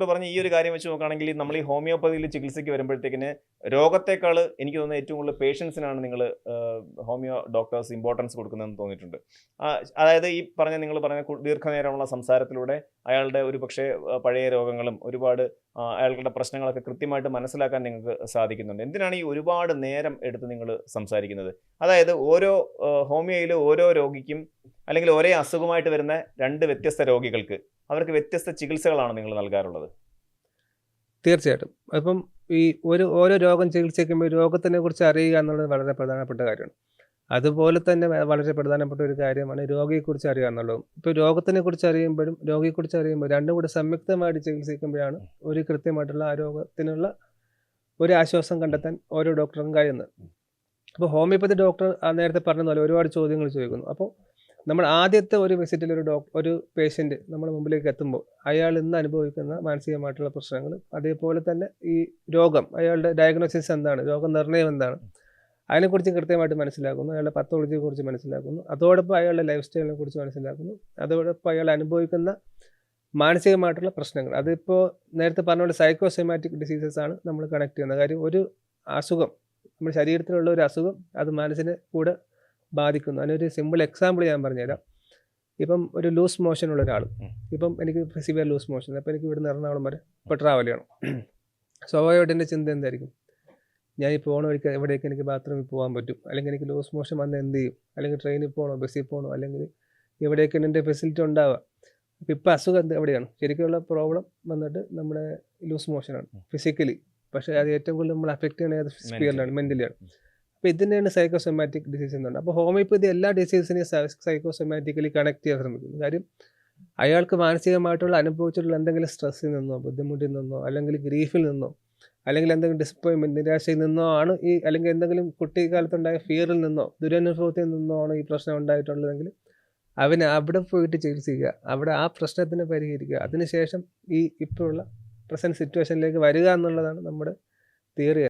Doctor പറഞ്ഞ ഈ ഒരു കാര്യം വെച്ച് നോക്കുകയാണെങ്കിൽ നമ്മൾ ഈ ഹോമിയോപ്പതിയിൽ ചികിത്സയ്ക്ക് വരുമ്പോഴത്തേക്കിന് രോഗത്തെക്കാൾ എനിക്ക് തോന്നുന്നത് ഏറ്റവും കൂടുതൽ പേഷ്യൻസിനാണ് നിങ്ങൾ ഹോമിയോ ഡോക്ടേഴ്സ് ഇമ്പോർട്ടൻസ് കൊടുക്കുന്നതെന്ന് തോന്നിയിട്ടുണ്ട്. ആ, അതായത് ഈ നിങ്ങൾ പറഞ്ഞ ദീർഘനേരമുള്ള സംസാരത്തിലൂടെ അയാളുടെ ഒരു പക്ഷേ പഴയ രോഗങ്ങളും ഒരുപാട് അയാളുടെ പ്രശ്നങ്ങളൊക്കെ കൃത്യമായിട്ട് മനസ്സിലാക്കാൻ നിങ്ങൾക്ക് സാധിക്കുന്നുണ്ട്. എന്തിനാണ് ഈ ഒരുപാട് നേരം എടുത്ത് നിങ്ങൾ സംസാരിക്കുന്നത്? അതായത് ഹോമിയോയിൽ ഓരോ രോഗിക്കും അല്ലെങ്കിൽ ഒരേ അസുഖമായിട്ട് വരുന്ന രണ്ട് വ്യത്യസ്ത രോഗികൾക്ക് അവർക്ക് വ്യത്യസ്ത ചികിത്സകളാണ് നിങ്ങൾ നൽകാറുള്ളത്. തീർച്ചയായിട്ടും. അപ്പം ഈ ഓരോ രോഗം ചികിത്സിക്കുമ്പോൾ രോഗത്തിനെ കുറിച്ച് അറിയുക എന്നുള്ളത് വളരെ പ്രധാനപ്പെട്ട കാര്യമാണ്. അതുപോലെ തന്നെ വളരെ പ്രധാനപ്പെട്ട ഒരു കാര്യമാണ് രോഗിയെക്കുറിച്ച് അറിയുക എന്നുള്ളതും. ഇപ്പോൾ രോഗത്തിനെക്കുറിച്ച് അറിയുമ്പോഴും രോഗിയെക്കുറിച്ച് അറിയുമ്പോൾ രണ്ടും കൂടെ സംയുക്തമായിട്ട് ചികിത്സിക്കുമ്പോഴാണ് ഒരു കൃത്യമായിട്ടുള്ള ആ രോഗത്തിനുള്ള ഒരു ആശ്വാസം കണ്ടെത്താൻ ഓരോ ഡോക്ടർക്കും കഴിയുന്നത്. അപ്പോൾ ഹോമിയോപ്പതി ഡോക്ടർ നേരത്തെ പറഞ്ഞതുപോലെ ഒരുപാട് ചോദ്യങ്ങൾ ചോദിക്കുന്നു. അപ്പോൾ നമ്മൾ ആദ്യത്തെ ഒരു വിസിറ്റിൽ ഒരു പേഷ്യൻ്റ് നമ്മുടെ മുമ്പിലേക്ക് എത്തുമ്പോൾ അയാൾ ഇന്ന് അനുഭവിക്കുന്ന മാനസികമായിട്ടുള്ള പ്രശ്നങ്ങൾ, അതേപോലെ തന്നെ ഈ രോഗം, അയാളുടെ ഡയഗ്നോസിസ് എന്താണ്, രോഗനിർണയം എന്താണ്, അതിനെക്കുറിച്ച് കൃത്യമായിട്ട് മനസ്സിലാക്കുന്നു. അയാളുടെ പത്തോളജിയെക്കുറിച്ച് മനസ്സിലാക്കുന്നു. അതോടൊപ്പം അയാളുടെ ലൈഫ് സ്റ്റൈലിനെ കുറിച്ച് മനസ്സിലാക്കുന്നു. അതോടൊപ്പം അയാൾ അനുഭവിക്കുന്ന മാനസികമായിട്ടുള്ള പ്രശ്നങ്ങൾ, അതിപ്പോൾ നേരത്തെ പറഞ്ഞ പോലെ സൈക്കോസൊമാറ്റിക് ഡിസീസസ് ആണ് നമ്മൾ കണക്ട് ചെയ്യുന്ന കാര്യം. ഒരു അസുഖം, നമ്മുടെ ശരീരത്തിലുള്ള ഒരു അസുഖം അത് മനസ്സിനെ കൂടെ ബാധിക്കുന്നു. അതിനൊരു സിമ്പിൾ എക്സാമ്പിൾ ഞാൻ പറഞ്ഞുതരാം. ഇപ്പം ഒരു ലൂസ് മോഷൻ ഉള്ള ഒരാൾ, ഇപ്പം എനിക്ക് സിവിയർ ലൂസ് മോഷൻ, അപ്പോൾ എനിക്ക് ഇവിടുന്ന് എറണാകുളം വരെ ഇപ്പോൾ ട്രാവൽ ചെയ്യണം. സ്വാഭാവികമായിട്ട് എൻ്റെ ചിന്ത എന്തായിരിക്കും? ഞാൻ ഈ പോകണ വഴിക്ക് എവിടേക്ക് എനിക്ക് ബാത്റൂമിൽ പോകാൻ പറ്റും, അല്ലെങ്കിൽ എനിക്ക് ലൂസ് മോഷൻ വന്ന് എന്ത് ചെയ്യും, അല്ലെങ്കിൽ ട്രെയിനിൽ പോകണോ, ബസ്സിൽ പോകണോ, അല്ലെങ്കിൽ എവിടേക്കാണ് എൻ്റെ ഫെസിലിറ്റി ഉണ്ടാവുക. അപ്പോൾ ഇപ്പോൾ അസുഖം എവിടെയാണ്? ശരിക്കുള്ള പ്രോബ്ലം വന്നിട്ട് നമ്മുടെ ലൂസ് മോഷനാണ് ഫിസിക്കലി. പക്ഷേ അത് ഏറ്റവും കൂടുതൽ നമ്മൾ അഫക്റ്റ് ചെയ്യുന്നത് സ്പിയറിലാണ്, മെൻ്റലിയാണ്. അപ്പോൾ ഇതിനെയാണ് സൈക്കോസൊമാറ്റിക് ഡിസീസ് എന്ന് പറഞ്ഞത്. അപ്പോൾ ഹോമിയോപ്പതി എല്ലാ ഡിസീസിനെയും സൈക്കോസൊമാറ്റിക്കലി കണക്ട് ചെയ്യാൻ ശ്രമിക്കുന്നു. കാര്യം അയാൾക്ക് മാനസികമായിട്ടുള്ള അനുഭവിച്ചിട്ടുള്ള എന്തെങ്കിലും സ്ട്രെസ്സിൽ നിന്നോ, ബുദ്ധിമുട്ടിൽ നിന്നോ, അല്ലെങ്കിൽ ഗ്രീഫിൽ നിന്നോ, അല്ലെങ്കിൽ എന്തെങ്കിലും ഡിസപ്പോയിൻമെൻറ്റ്, നിരാശയിൽ നിന്നോ ആണ് അല്ലെങ്കിൽ എന്തെങ്കിലും കുട്ടിക്കാലത്തുണ്ടായ ഫിയറിൽ നിന്നോ, ദുരനുഭവത്തിൽ നിന്നോ ആണ് ഈ പ്രശ്നം ഉണ്ടായിട്ടുള്ളതെങ്കിൽ അവന് അവിടെ പോയിട്ട് ചികിത്സിക്കുക, അവിടെ ആ പ്രശ്നത്തിന് പരിഹരിക്കുക, അതിനുശേഷം ഈ ഇപ്പോഴുള്ള പ്രസൻറ്റ് സിറ്റുവേഷനിലേക്ക് വരിക എന്നുള്ളതാണ് നമ്മുടെ തിയറി.